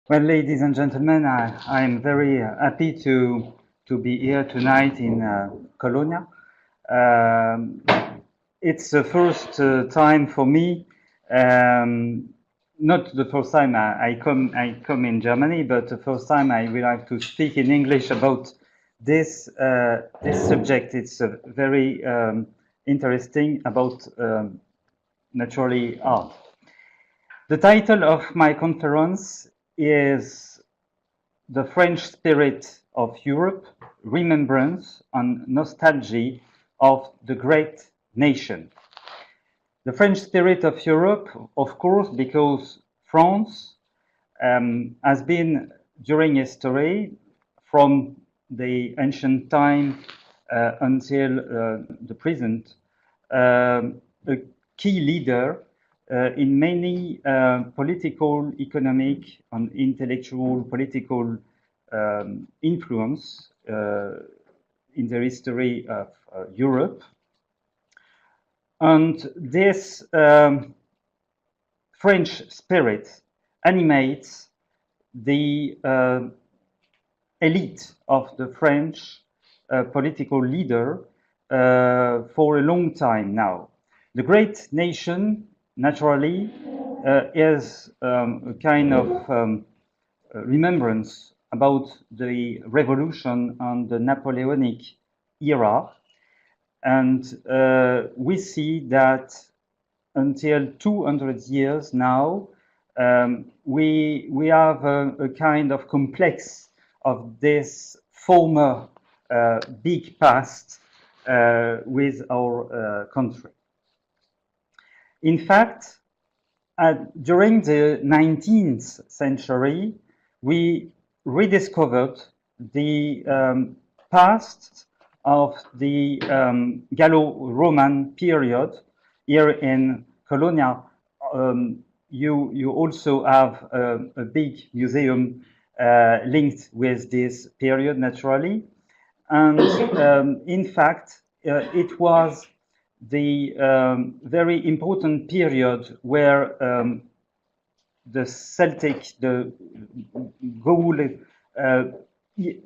Well, ladies and gentlemen, I'm very happy to be here tonight in Cologne. Um, it's the first time for me, not the first time I come in Germany, but the first time I will have to speak in English about this subject. It's very interesting about naturally art. The title of my conference is The French Spirit of Europe, Remembrance and Nostalgy of the Great Nation. The French spirit of Europe, of course, because France has been, during history, from the ancient time until the present, a key leader in many political, economic, and intellectual political influence in the history of Europe. And this French spirit animates the elite of the French political leader for a long time now. The great nation, naturally, is a kind of remembrance about the revolution and the Napoleonic era. And we see that until 200 years now, we have a kind of complex of this former big past with our country. In fact, during the 19th century, we rediscovered the past of the Gallo-Roman period. Here in Cologne, you also have a big museum linked with this period, naturally. And in fact, it was the very important period where the Celtic, the Gaul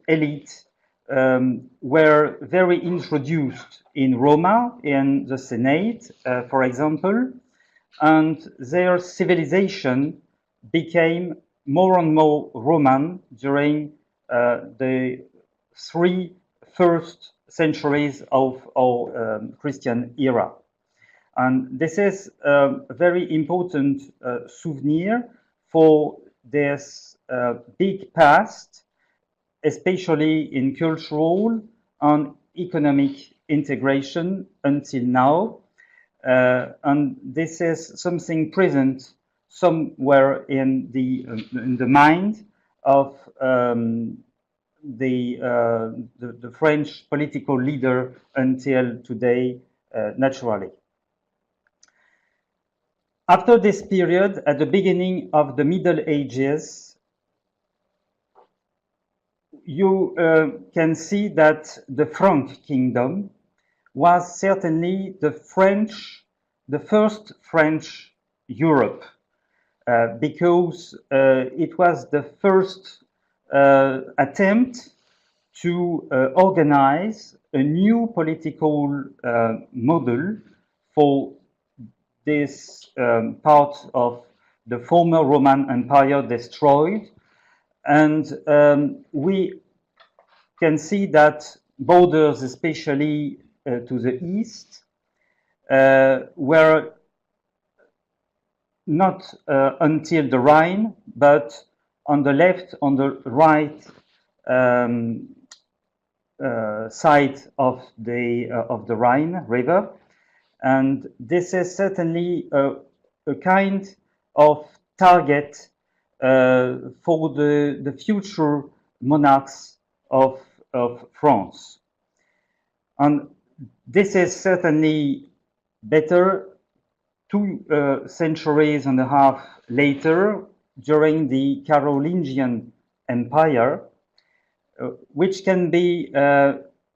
elite were very introduced in Roma, in the Senate, for example, and their civilization became more and more Roman during the three first centuries of our Christian era. And this is a very important souvenir for this big past, especially in cultural and economic integration until now. And this is something present somewhere in the mind of the French political leader until today, naturally. After this period, at the beginning of the Middle Ages, you can see that the Frank kingdom was certainly the first French Europe, because it was the first attempt to organize a new political model for this part of the former Roman Empire destroyed. And we can see that borders, especially to the east, were not until the Rhine, but on the left, on the right side of the Rhine River. And this is certainly a kind of target for the future monarchs of France. And this is certainly better 2 centuries and a half later, during the Carolingian Empire, which can be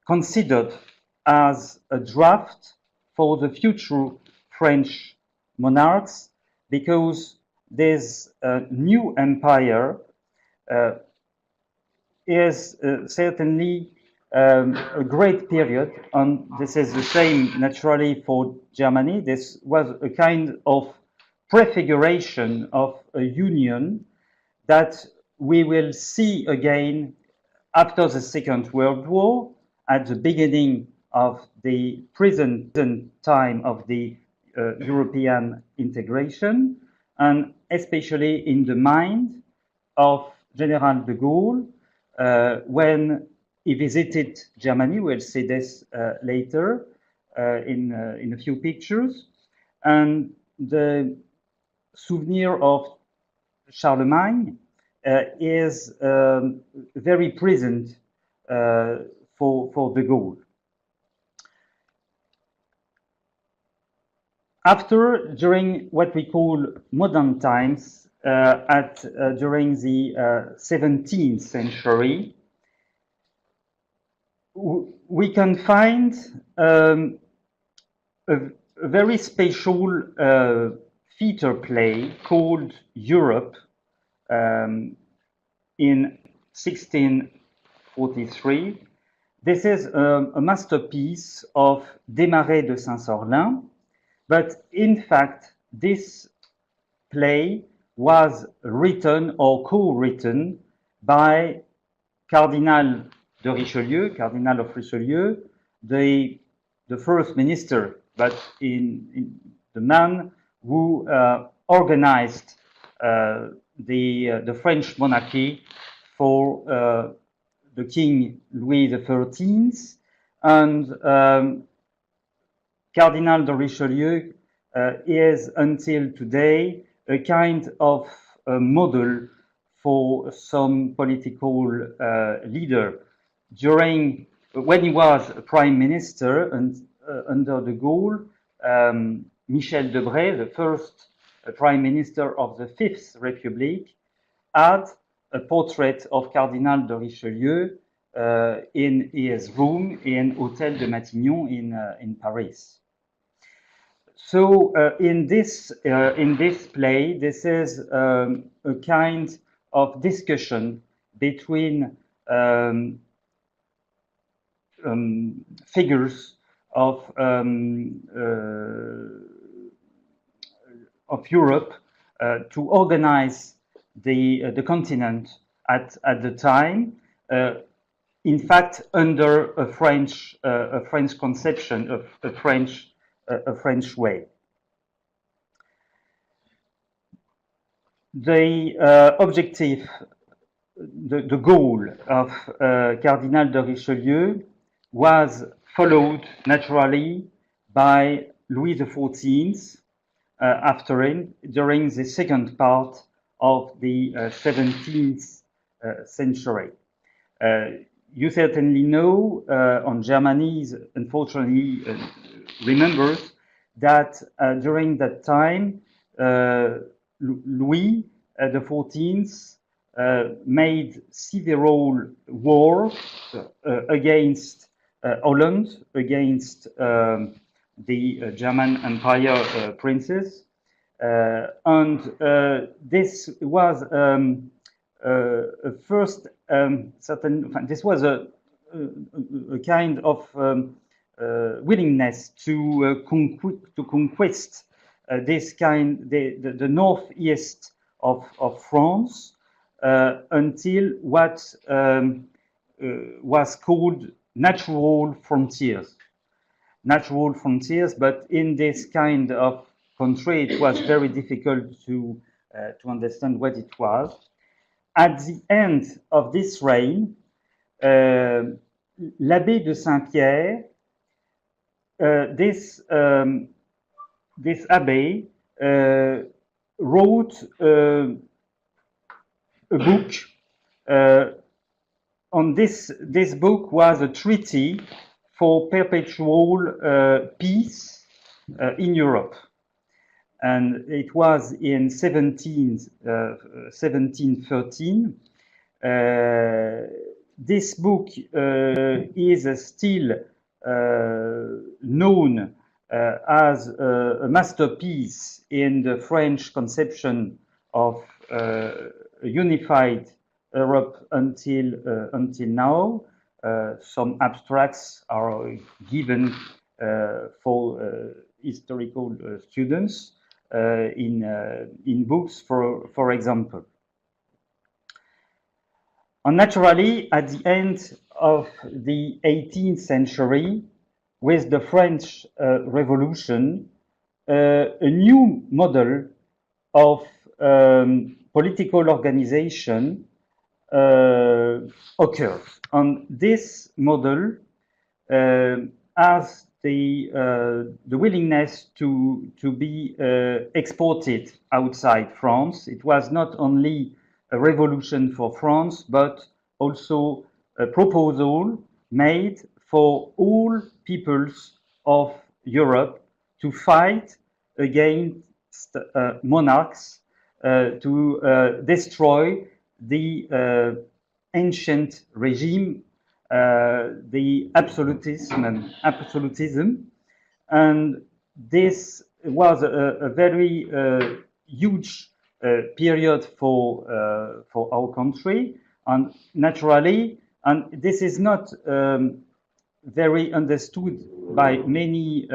considered as a draft for the future French monarchs, because this new empire is certainly a great period, and this is the same naturally for Germany. This was a kind of prefiguration of a union that we will see again after the Second World War, at the beginning of the present time of the European integration, and especially in the mind of General de Gaulle when he visited Germany. We'll see this later in a few pictures. And the souvenir of Charlemagne is very present for de Gaulle. After, during what we call modern times, during the 17th century, we can find a very special theater play called Europe in 1643. This is a masterpiece of Desmarais de Saint-Sorlin, but in fact, this play was written or co-written by Cardinal de Richelieu, Cardinal of Richelieu, the first minister, but in the man who organized the French monarchy for the King Louis XIII, and Cardinal de Richelieu is until today a kind of model for some political leader. When he was prime minister and under de Gaulle, Michel Debré, the first prime minister of the Fifth Republic, had a portrait of Cardinal de Richelieu in his room in Hôtel de Matignon in Paris. So in this play, this is a kind of discussion between figures of Europe to organize the continent at the time. In fact, under a French conception, a French way. The objective, the goal of Cardinal de Richelieu was followed naturally by Louis XIV after him during the second part of the 17th century. You certainly know, on Germany, unfortunately, remembers that during that time, Louis XIV made several wars against Holland, against the German Empire princes, and this was a first this was a kind of willingness to conquest this kind the northeast of France until what was called natural frontiers. Natural frontiers, but in this kind of country, it was very difficult to understand what it was. At the end of this reign, l'Abbé de Saint-Pierre, this abbé wrote a book. On this book was a treaty for perpetual peace in Europe. And it was in 1713. This book is still known as a masterpiece in the French conception of a unified Europe until now. Some abstracts are given for historical students in books, for example. And naturally, at the end of the 18th century, with the French Revolution, a new model of political organization occurs. And this model has the willingness to be exported outside France. It was not only a revolution for France, but also a proposal made for all peoples of Europe to fight against monarchs, to destroy the ancient regime, the absolutism, and this was a very huge period for our country, and naturally, and this is not very understood by many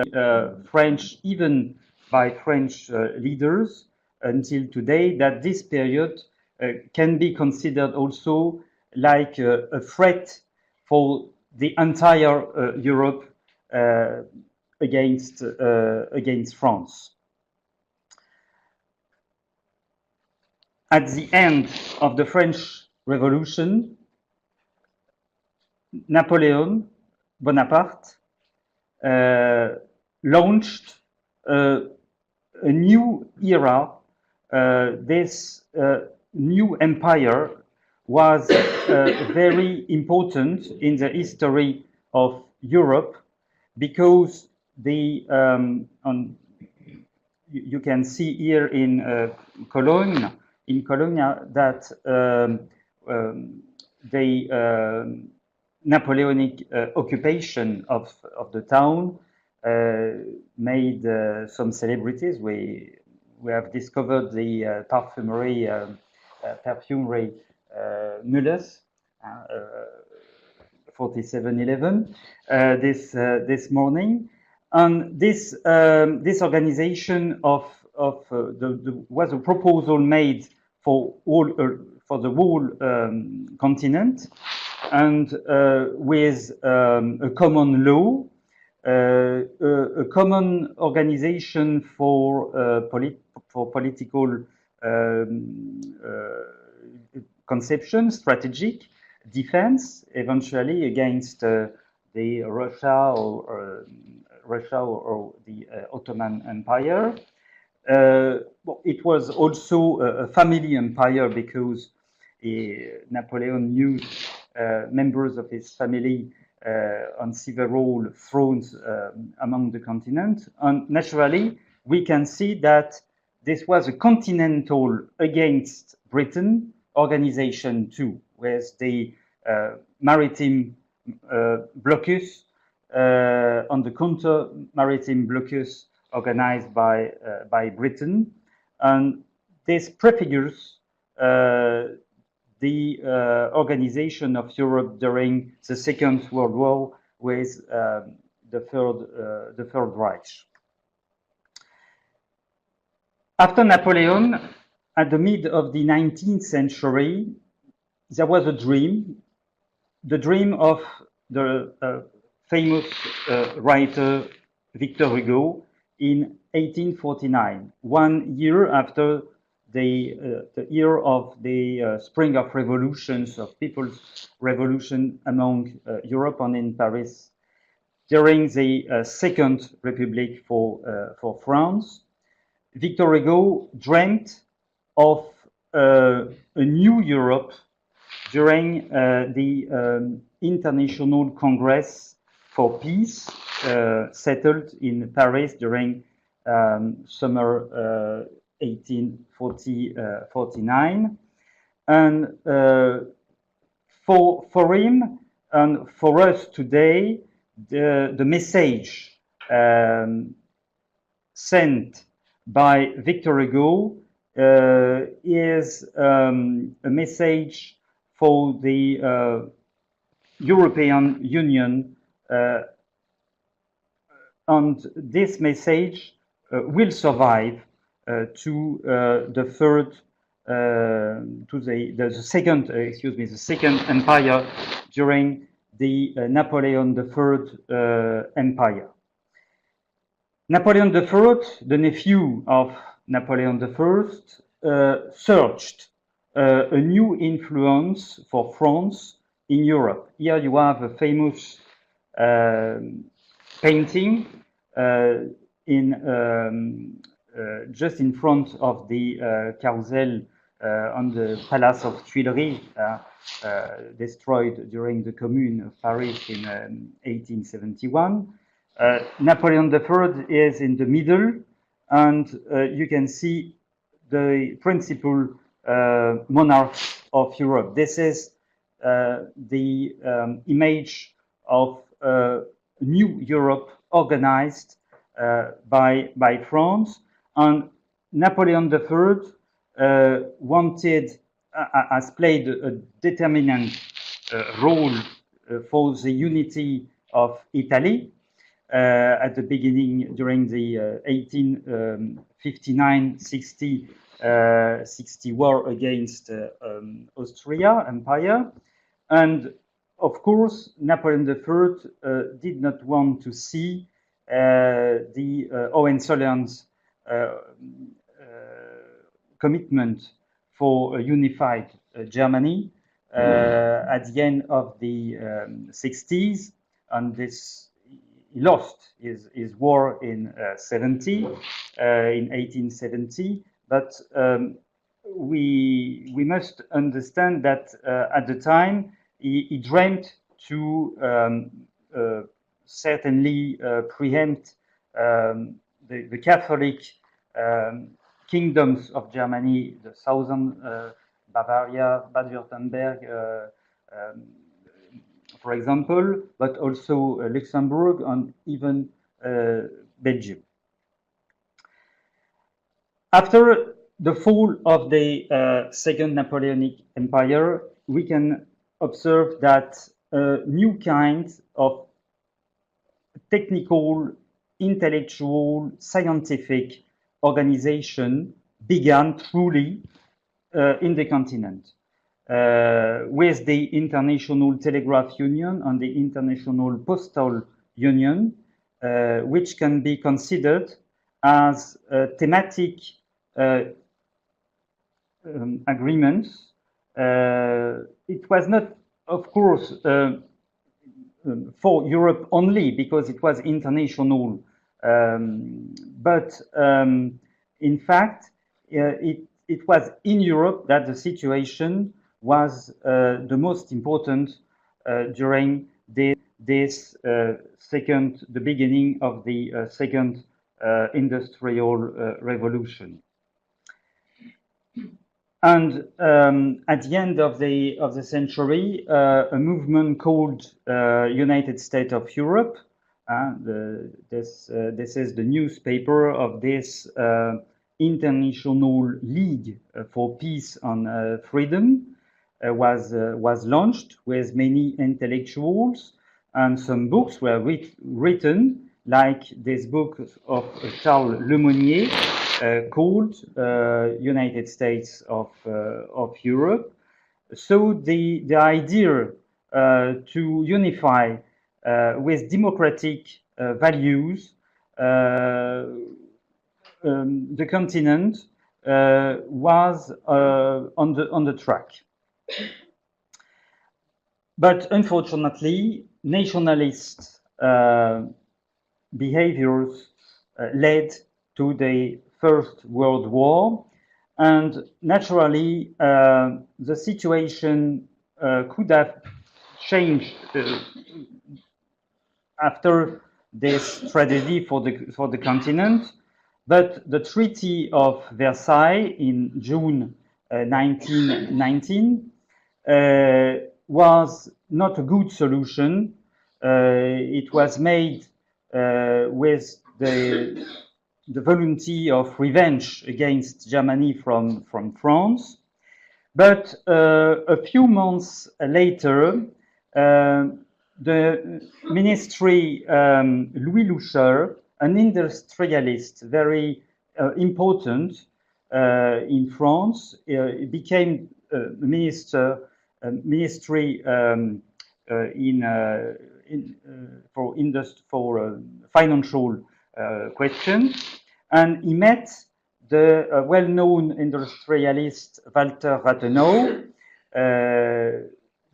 French, even by French leaders until today, that this period can be considered also like a threat for the entire Europe against France. At the end of the French Revolution, Napoleon Bonaparte launched a new era. This new empire was very important in the history of Europe because you can see here in Cologne, that the Napoleonic occupation of the town made some celebrities. We have discovered the perfumery Muller's 4711 this morning, and this organization was a proposal made for the whole continent, and with a common law, a common organization for political conception, strategic defense, eventually against the Russia or the Ottoman Empire. It was also a family empire because Napoleon used members of his family on several thrones among the continent. And naturally, we can see that this was a continental against Britain organization too, with the maritime blocus on the counter maritime blocus organized by Britain, and this prefigures the organization of Europe during the Second World War with the Third Reich. After Napoleon, at the mid of the 19th century, there was a dream, the dream of the famous writer Victor Hugo in 1849, 1 year after the year of the spring of revolutions, of people's revolution among Europe and in Paris, during the Second Republic for France. Victor Hugo dreamt of a new Europe during the International Congress for Peace, settled in Paris during summer 1849. And for him and for us today, the message sent by Victor Hugo is a message for the European Union, and this message will survive to the third, to the second, the second empire during the Napoleon III empire. Napoleon III, the nephew of Napoleon I, searched a new influence for France in Europe. Here you have a famous painting just in front of the carousel on the Palace of Tuileries, destroyed during the Commune of Paris in 1871. Napoleon III is in the middle, and you can see the principal monarchs of Europe. This is the image of new Europe organized by France. And Napoleon III has played a determinant role for the unity of Italy. At the beginning, during the 1859-60 war against Austria Empire. And of course, Napoleon III did not want to see the Hohenzollerns' commitment for a unified Germany at the end of the 60s, and this he lost his war in 1870. But we must understand that at the time he dreamed to certainly preempt the Catholic kingdoms of Germany, the southern Bavaria, Baden-Württemberg, for example, but also Luxembourg and even Belgium. After the fall of the Second Napoleonic Empire, we can observe that a new kind of technical, intellectual, scientific organization began truly in the continent. With the International Telegraph Union and the International Postal Union, which can be considered as thematic agreements. It was not, of course, for Europe only, because it was international, but in fact, it was in Europe that the situation was the most important during the beginning of the second industrial revolution. And at the end of the century, a movement called United States of Europe. This is the newspaper of this International League for Peace and Freedom. Was launched with many intellectuals, and some books were written, like this book of Charles Lemonnier called United States of Europe. So the idea to unify with democratic values the continent was on the track. But unfortunately, nationalist behaviors led to the First World War, and naturally the situation could have changed after this tragedy for the continent. But the Treaty of Versailles in June 1919 was not a good solution. It was made with the volunteer of revenge against Germany from France. But a few months later, the ministry, Louis Loucher, an industrialist, very important in France, became ministry for financial questions, and he met the well-known industrialist Walter Rathenau.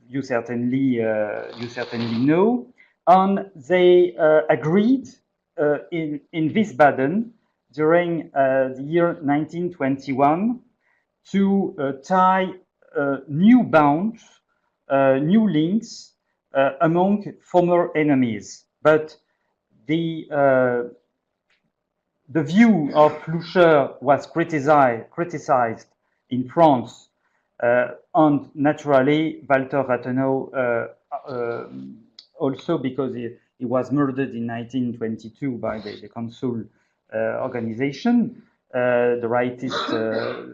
You certainly know, and they agreed in Wiesbaden during the year 1921 to tie new bonds, new links among former enemies. But the view of Loucher was criticized in France, and naturally Walter Rathenau also, because he was murdered in 1922 by the Council organization, the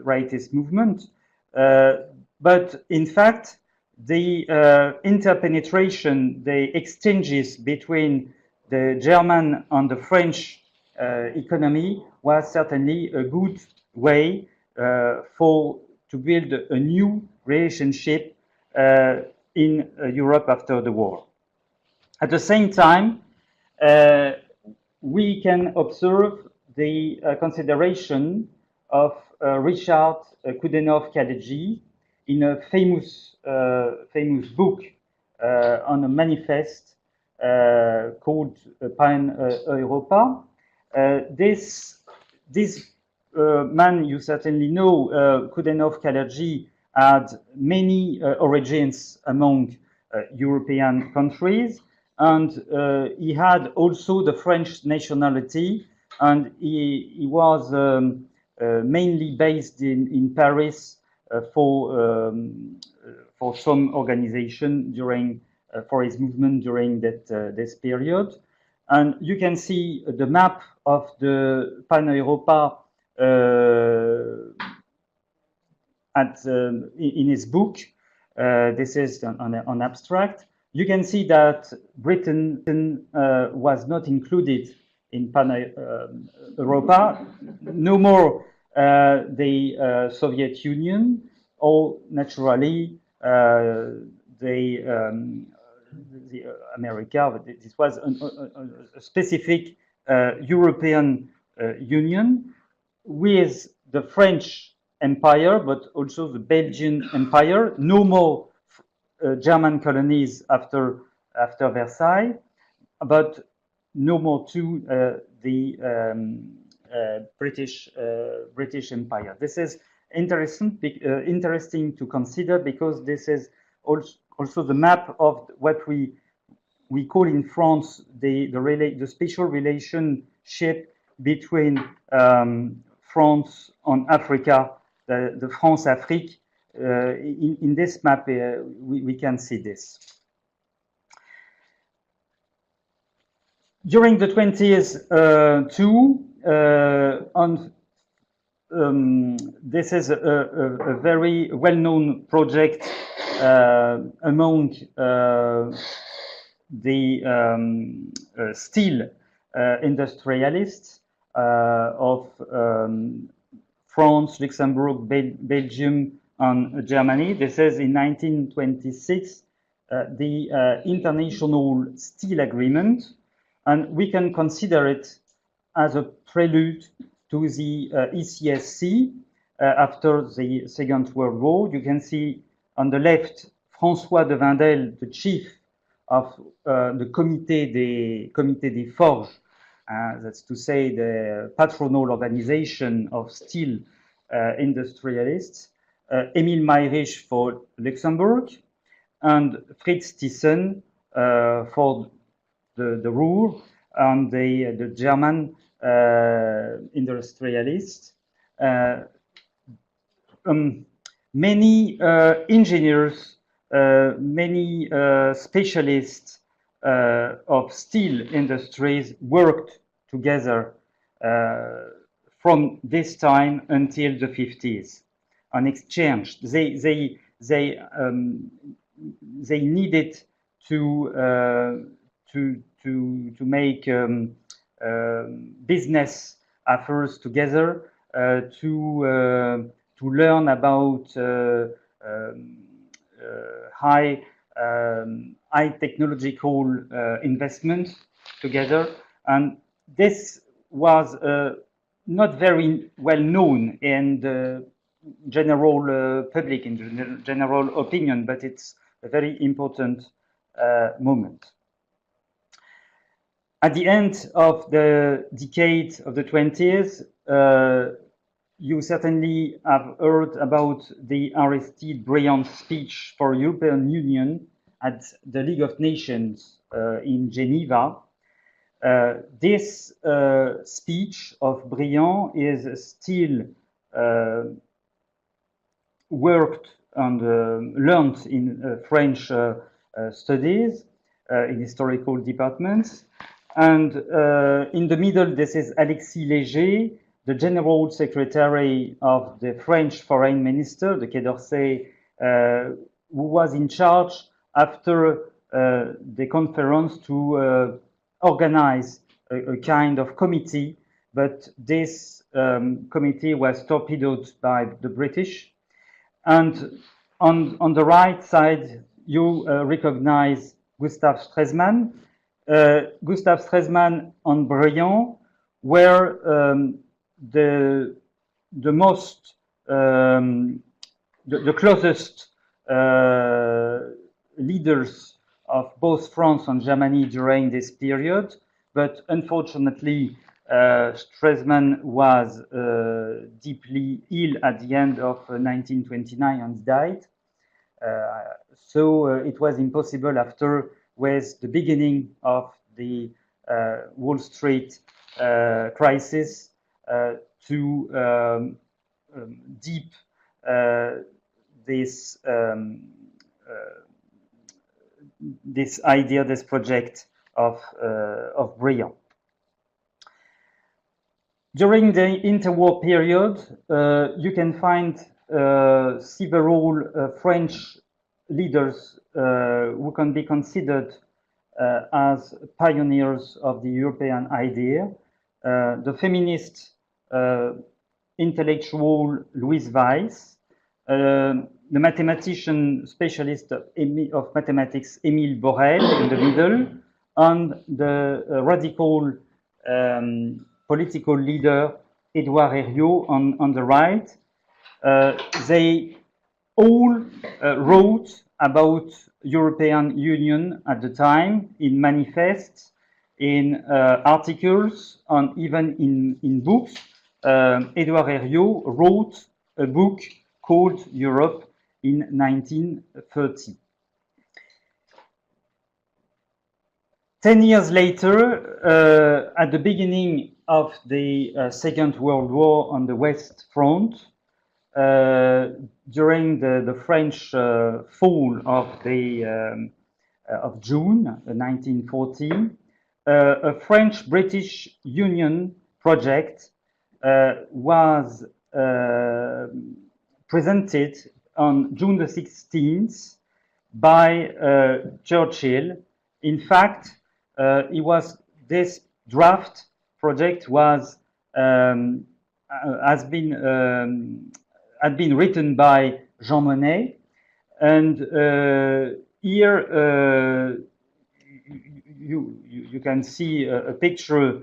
rightist movement. But in fact, the interpenetration, the exchanges between the German and the French economy was certainly a good way to build a new relationship in Europe after the war. At the same time, we can observe the consideration of Richard Coudenhove-Cadegie in a famous book on a manifest called Pan-Europa. This man, you certainly know, Coudenhove-Cadegie, had many origins among European countries, and he had also the French nationality, and he was mainly based in Paris for some organization for his movement during this period. And you can see the map of the Pan-Europa in his book. This is an abstract. You can see that Britain was not included in Pan-Europa, no more the Soviet Union, or naturally the America. But this was a specific European Union with the French Empire, but also the Belgian Empire. No more German colonies after Versailles, but no more too the British Empire. This is interesting to consider, because this is also the map of what we call in France the special relationship between France and Africa, the France-Afrique. In this map, we can see this. During the 20s too, this is a very well-known project among the steel industrialists of France, Luxembourg, Belgium, and Germany. This is in 1926, the International Steel Agreement, and we can consider it as a prelude to the ECSC after the Second World War. You can see on the left François de Wendel, the chief of the Comité des Forges, that's to say the patronal organization of steel industrialists, Emil Mayrisch for Luxembourg, and Fritz Thyssen for the Ruhr, and the German industrialists. Many engineers, many specialists of steel industries worked together from this time until the 50s. on exchange. They needed to make business affairs together, to learn about high technological investment together, and this was not very well known in the general public, in the general opinion, but it's a very important moment. At the end of the decade of the 20s, you certainly have heard about the Aristide Briand speech for European Union at the League of Nations in Geneva. This speech of Briand is still worked and learned in French studies, in historical departments. And in the middle, this is Alexis Léger, the General Secretary of the French Foreign Minister, the Quai d'Orsay, who was in charge after the conference to organize a kind of committee, but this committee was torpedoed by the British. And on the right side, you recognize Gustav Stresemann. Gustav Stresemann and Briand were the most the closest leaders of both France and Germany during this period, but unfortunately Stresemann was deeply ill at the end of 1929 and died. So it was impossible after, with the beginning of the Wall Street crisis, to deep this idea, this project of Briand. During the interwar period, you can find several French leaders who can be considered as pioneers of the European idea. The feminist intellectual Louise Weiss, the mathematician specialist of mathematics Émile Borel in the middle, and the radical political leader Édouard Herriot on the right. They all wrote about European Union at the time in manifests, in articles, and even in books. Édouard Herriot wrote a book called Europe in 1930. 10 years later, at the beginning of the Second World War on the West Front, during the French fall of June 1914, a French-British Union project was presented on June the 16th by Churchill. In fact, this draft project had been written by Jean Monnet, and here you can see a picture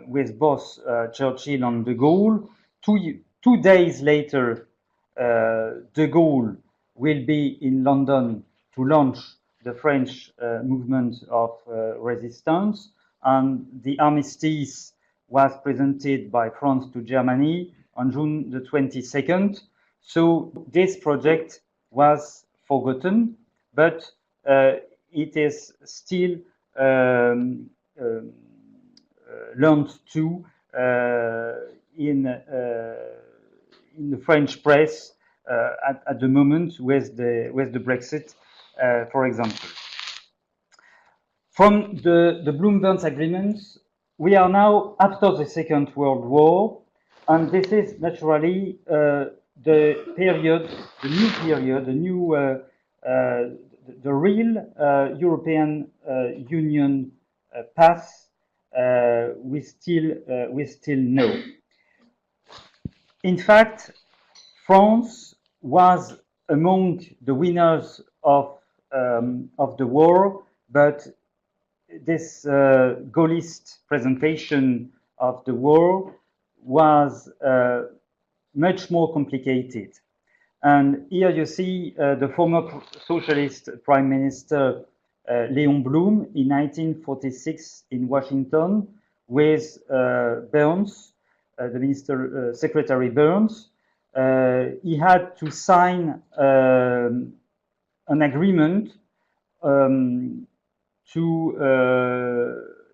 with both Churchill and de Gaulle. Two days later, de Gaulle will be in London to launch the French movement of resistance, and the armistice was presented by France to Germany on June the 22nd. So this project was forgotten, but it is still learned to in the French press at the moment with the Brexit, for example. From the Bloom-Burns agreements, we are now after the Second World War, and this is naturally the period, the new period, the real European Union path we still know. In fact, France was among the winners of the war, but this Gaullist presentation of the war was much more complicated. And here you see the former socialist Prime Minister Léon Blum in 1946 in Washington with Burns, the Minister Secretary Burns. He had to sign an agreement in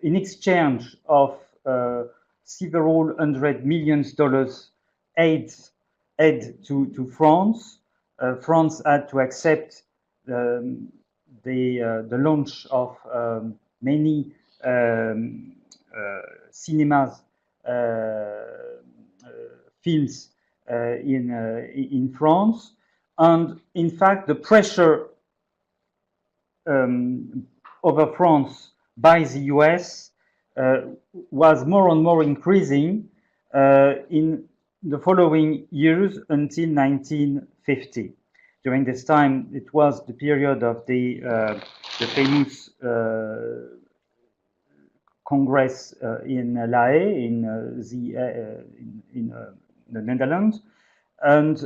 exchange of several $100 million aid to France. France had to accept the launch of many cinemas films in France, and in fact the pressure over France by the US was more and more increasing in the following years until 1950. During this time, it was the period of the famous Congress in La Haye in the Netherlands, and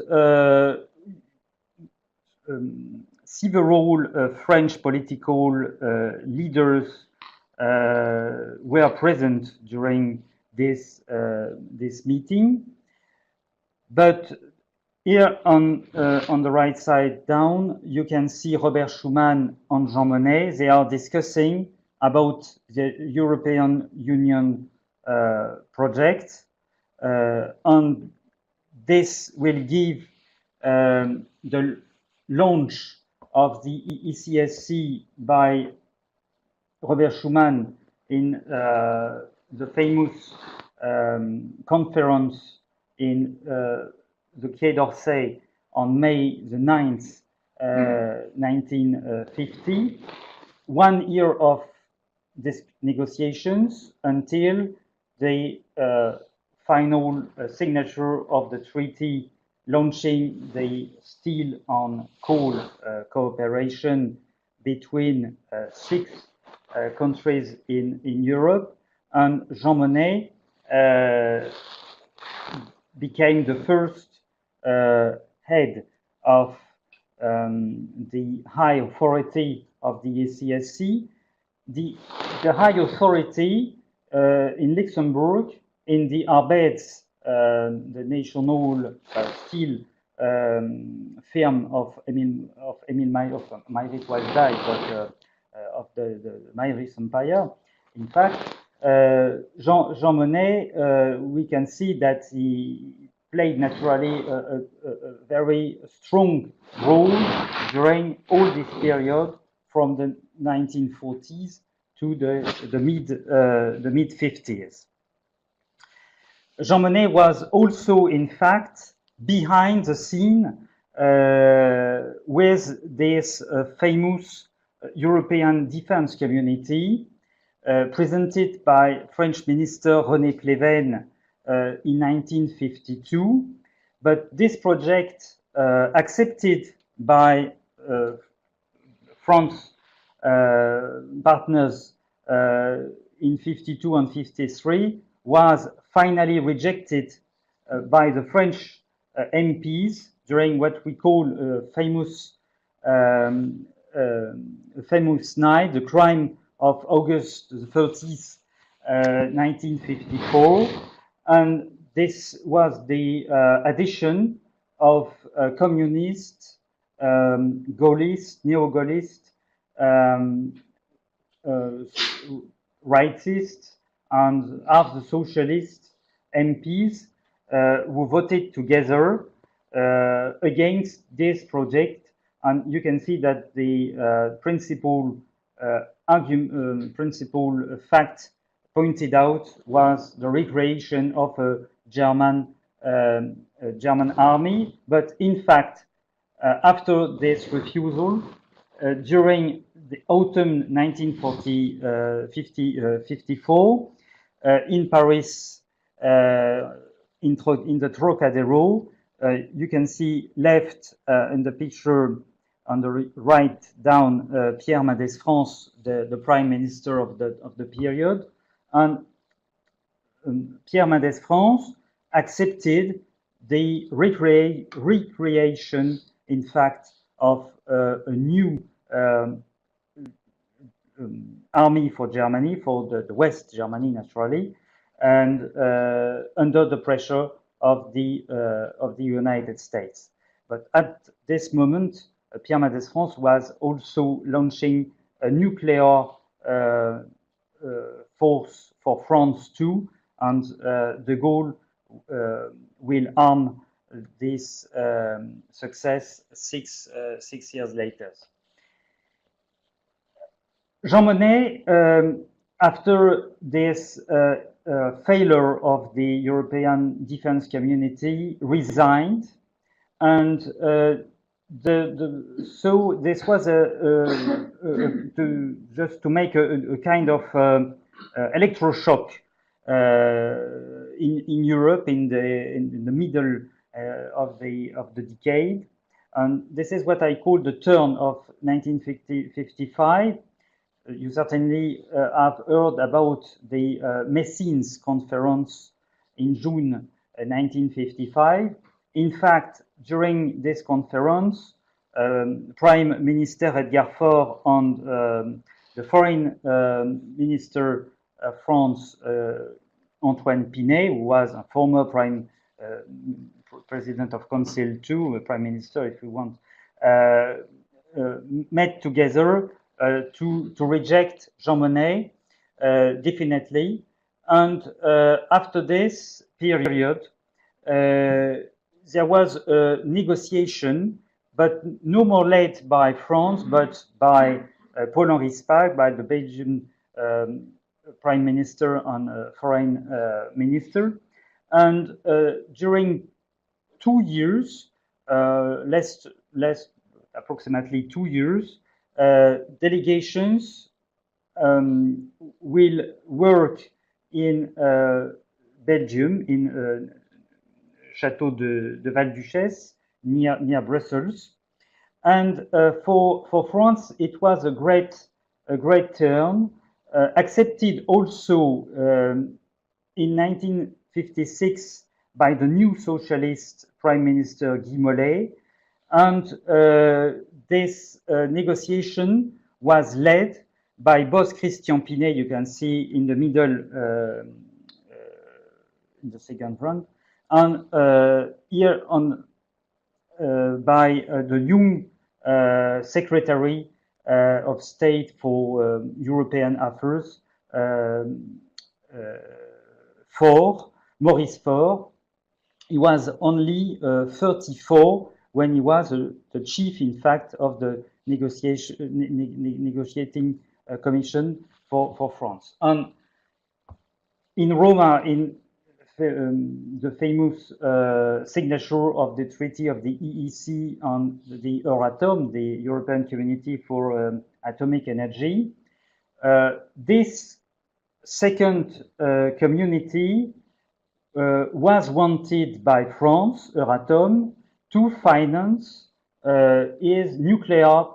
several French political leaders were present during this meeting. But here on the right side down, you can see Robert Schuman and Jean Monnet. They are discussing about the European Union project, and this will give the launch of the ECSC by Robert Schuman in the famous conference in the Quai d'Orsay on May the 9th, 1950. 1 year of these negotiations until the final signature of the treaty launching the steel and coal cooperation between 6 countries in Europe. And Jean Monnet became the first head of the high authority of the ECSC. The high authority in Luxembourg, in the Arbeids, the national steel firm of Emil Meyris was died, but of the Meyris Empire. In fact, Jean Monnet, we can see that he played naturally a very strong role during all this period from the 1940s to the mid 50s. Jean Monnet was also, in fact, behind the scene with this famous European defense community presented by French Minister René Pleven in 1952. But this project, accepted by France partners in 52 and 53, was finally rejected by the French MPs during what we call famous night, the crime of August 30th, 1954. And this was the addition of communist, Gaullist, neo-Gaullist, rightist, and half the socialist MPs who voted together against this project. And you can see that the principal fact pointed out was the recreation of a German German army. But in fact, after this refusal, during the autumn 1954, in Paris, in the Trocadero, you can see left in the picture on the right down Pierre Mendès France, the prime minister of the period, and Pierre Mendès France accepted the recreation, in fact, of a new army for Germany, for the West Germany, naturally, and under the pressure of the United States. But at this moment, Pierre Mendès France was also launching a nuclear force for France too, and de Gaulle will arm this success six years later. Jean Monnet, after this failure of the European defense community, resigned, and so this was just to make a kind of electroshock in Europe in the middle of the decade, and this is what I call the turn of 1955. You certainly have heard about the Messines Conference in June 1955. In fact, during this conference, Prime Minister Edgar Faure and the Foreign Minister of France, Antoine Pinay, who was a former President of Council too, a Prime Minister if you want, met together to reject Jean Monnet definitely. And after this period, there was a negotiation, but no more led by France, but by Paul-Henri Spaak, by the Belgian Prime Minister and Foreign Minister. And during 2 years, approximately 2 years, delegations will work in Belgium, in Château de Val-Duchesse, near Brussels. And for France, it was a great turn, accepted also in 1956 by the new socialist Prime Minister Guy Mollet. And this negotiation was led by both Christian Pinet, you can see in the middle, in the second rank, and here on by the young Secretary of State for European Affairs, Maurice Faure. He was only 34 when he was the chief, in fact, of the negotiating commission for France. And in Roma, in the famous signature of the Treaty of the EEC on the Euratom, the European Community for Atomic Energy, this second community was wanted by France, Euratom, to finance his nuclear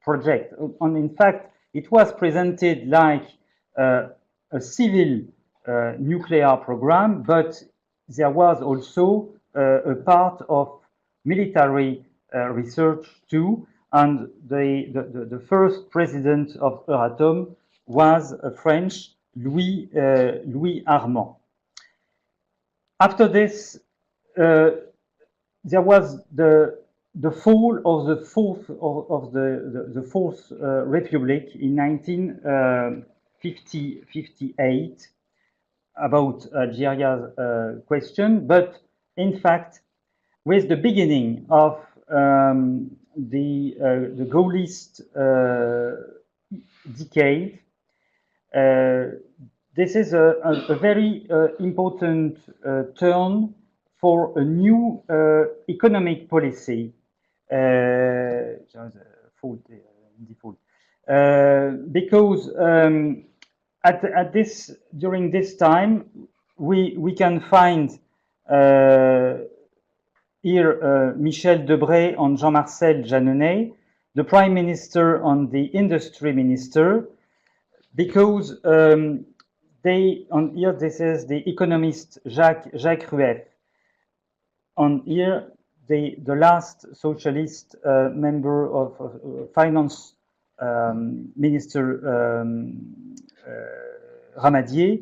project. And in fact, it was presented like a civil nuclear program, but there was also a part of military research too. And the first president of Euratom was a French, Louis Armand. After this, there was the fall of the Fourth Republic in 1958 about Algeria's question, but in fact, with the beginning of the Gaullist decade, this is a very important turn for a new economic policy. Because during this time, we can find here Michel Debré and Jean-Marcel Jeanneney, the Prime Minister and the Industry Minister, because here this is the economist Jacques Rueff. On here, the last socialist member of finance minister Ramadier.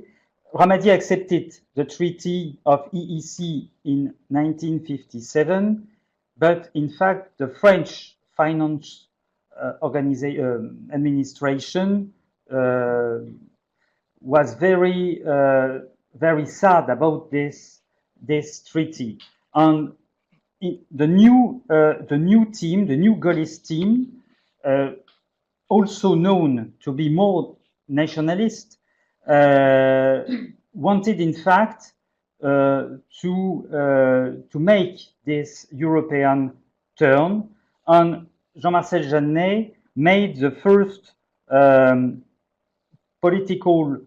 Ramadier accepted the Treaty of EEC in 1957, but in fact the French finance administration was very sad about this treaty. And the new team, the new Gaullist team, also known to be more nationalist, wanted in fact to make this European turn. And Jean-Marcel Jeanneney made the first political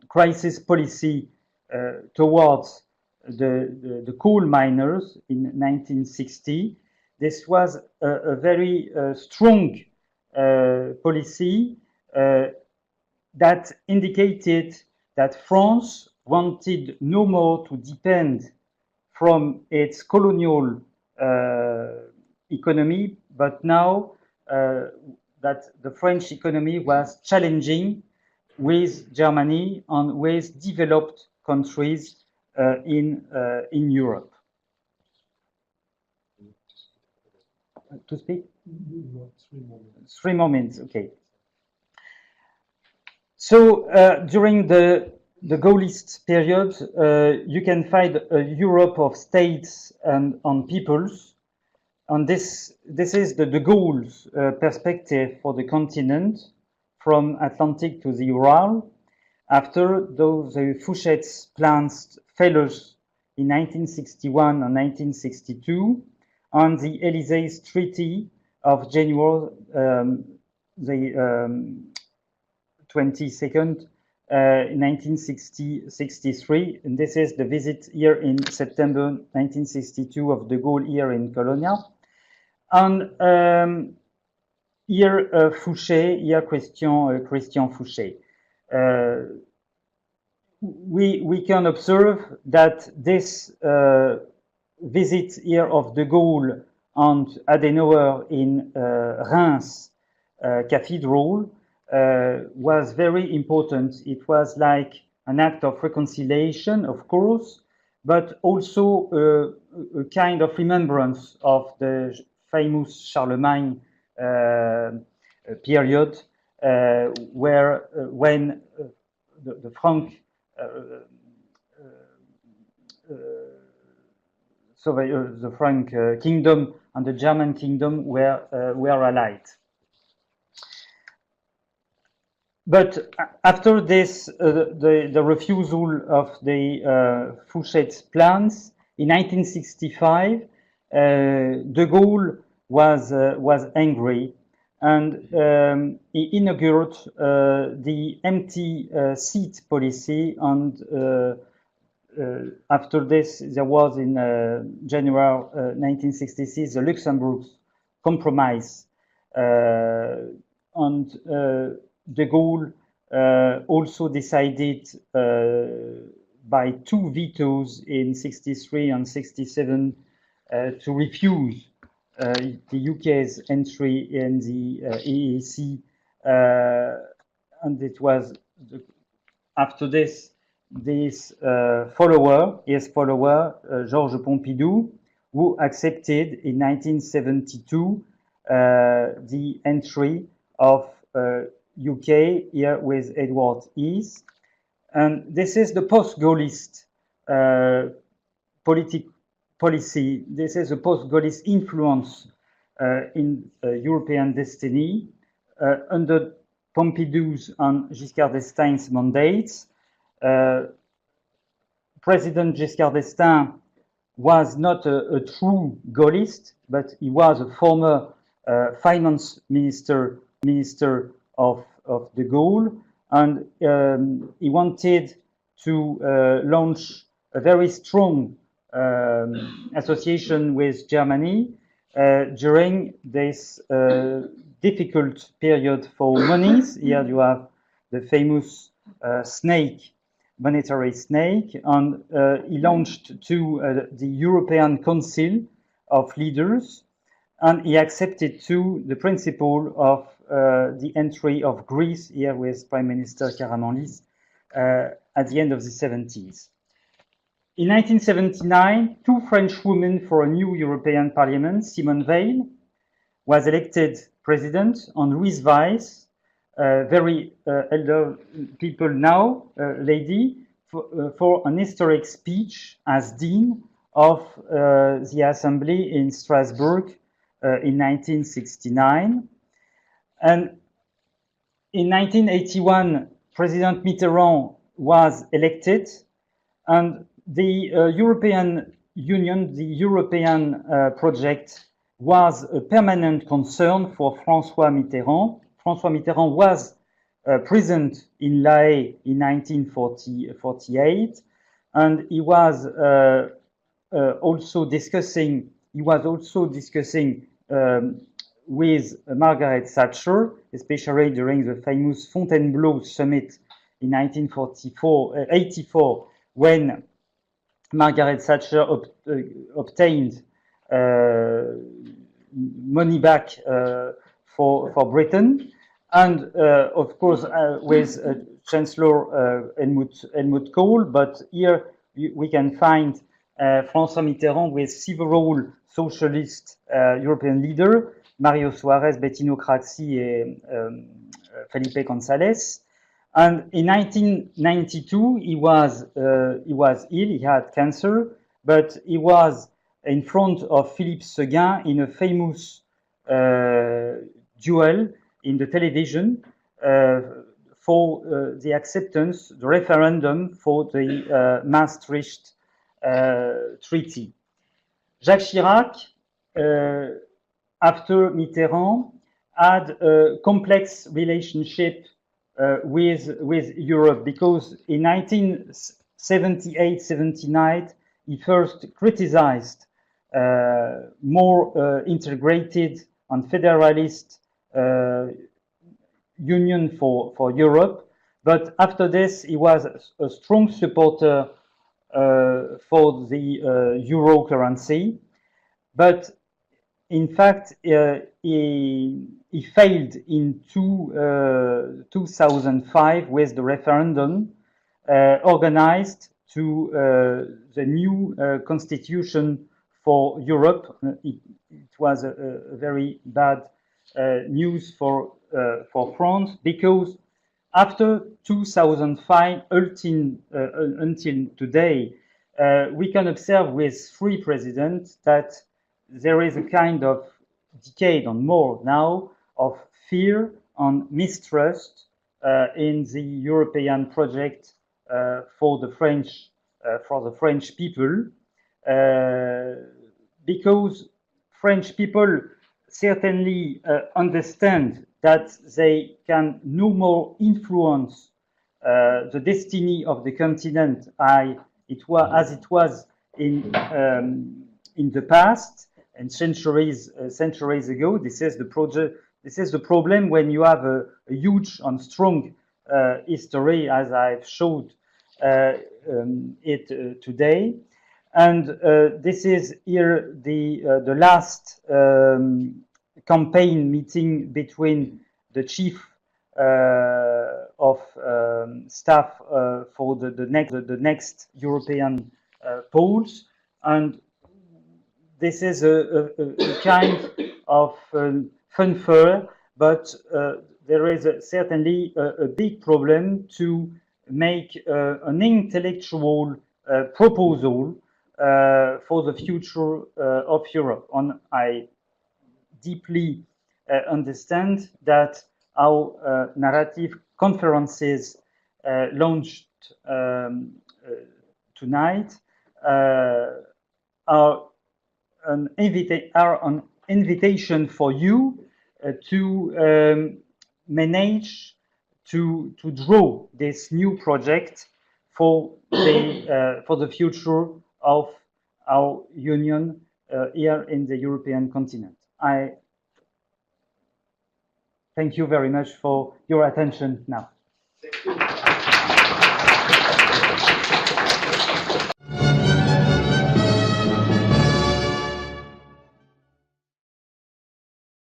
crisis policy towards the coal miners in 1960. This was a very strong policy that indicated that France wanted no more to depend from its colonial economy, but now that the French economy was challenging with Germany and with developed countries in Europe. To speak? 3 moments. 3 moments, okay. So during the Gaullist period, you can find a Europe of states and peoples. And this is the de Gaulle's perspective for the continent from Atlantic to the Ural. After those Fouchet's plans failures in 1961 and 1962, on the Élysées Treaty of January the 22nd, 1963, and this is the visit here in September 1962 of de Gaulle here in Cologne. And here Fouchet, here Christian Fouchet. We can observe that this visit here of de Gaulle and Adenauer in Reims Cathedral was very important. It was like an act of reconciliation, of course, but also a kind of remembrance of the famous Charlemagne period, where when the Frank the Frank kingdom and the German kingdom were allied. But after this, the refusal of the Fouchet's plans in 1965, de Gaulle was angry, and he inaugurated the empty seat policy. And after this, there was in January 1966 the Luxembourg Compromise, and de Gaulle also decided by 2 vetoes in 63 and 67 to refuse the UK's entry in the EEC, and it was after this his follower, Georges Pompidou, who accepted in 1972 the entry of UK here with Edward Heath. And this is the post-Gaullist policy. This is a post-Gaullist influence in European destiny under Pompidou's and Giscard d'Estaing's mandates. President Giscard d'Estaing was not a true Gaullist, but he was a former finance minister of de Gaulle, and he wanted to launch a very strong association with Germany during this difficult period for monies. Here you have the famous snake, monetary snake, and he launched to the European Council of Leaders, and he accepted too the principle of the entry of Greece, here with Prime Minister Karamanlis, at the end of the 70s. In 1979, two French women for a new European Parliament, Simone Veil was elected president, and Louise Weiss, very elder people now, lady, for an historic speech as Dean of the Assembly in Strasbourg in 1969. And in 1981, President Mitterrand was elected, and the European Union, the European project, was a permanent concern for François Mitterrand. François Mitterrand was present in La Haye in 1948, and he was also discussing with Margaret Thatcher, especially during the famous Fontainebleau summit in 1984, when Margaret Thatcher obtained money back for Britain, and of course with Chancellor Helmut Kohl. But here we can find François Mitterrand with several socialist European leaders, Mario Soares, Bettino Craxi, and Felipe González. And in 1992, he was ill. He had cancer, but he was in front of Philippe Seguin in a famous duel in the television for the acceptance, the referendum for the Maastricht Treaty. Jacques Chirac, after Mitterrand, had a complex relationship with Europe, because in 1978-79 he first criticized more integrated and federalist union for Europe, but after this he was a strong supporter for the euro currency, but in fact he failed in 2005 with the referendum organized to the new constitution for Europe. It was a very bad news for France, because after 2005 until today, we can observe with three presidents that there is a kind of decade and more now of fear and mistrust in the European project for the French people, because French people certainly understand that they can no more influence the destiny of the continent as it was in the past and centuries ago. This is the project. This is the problem when you have a huge and strong history, as I've showed it today. And this is here the last campaign meeting between the chief of staff for the next European polls, and this is a kind of fanfare, but there is certainly a big problem to make an intellectual proposal for the future of Europe. And I deeply understand that our narrative conferences launched tonight are an invitation for you to manage to draw this new project for the future of our union here in the European continent. I thank you very much for your attention now. Thank you.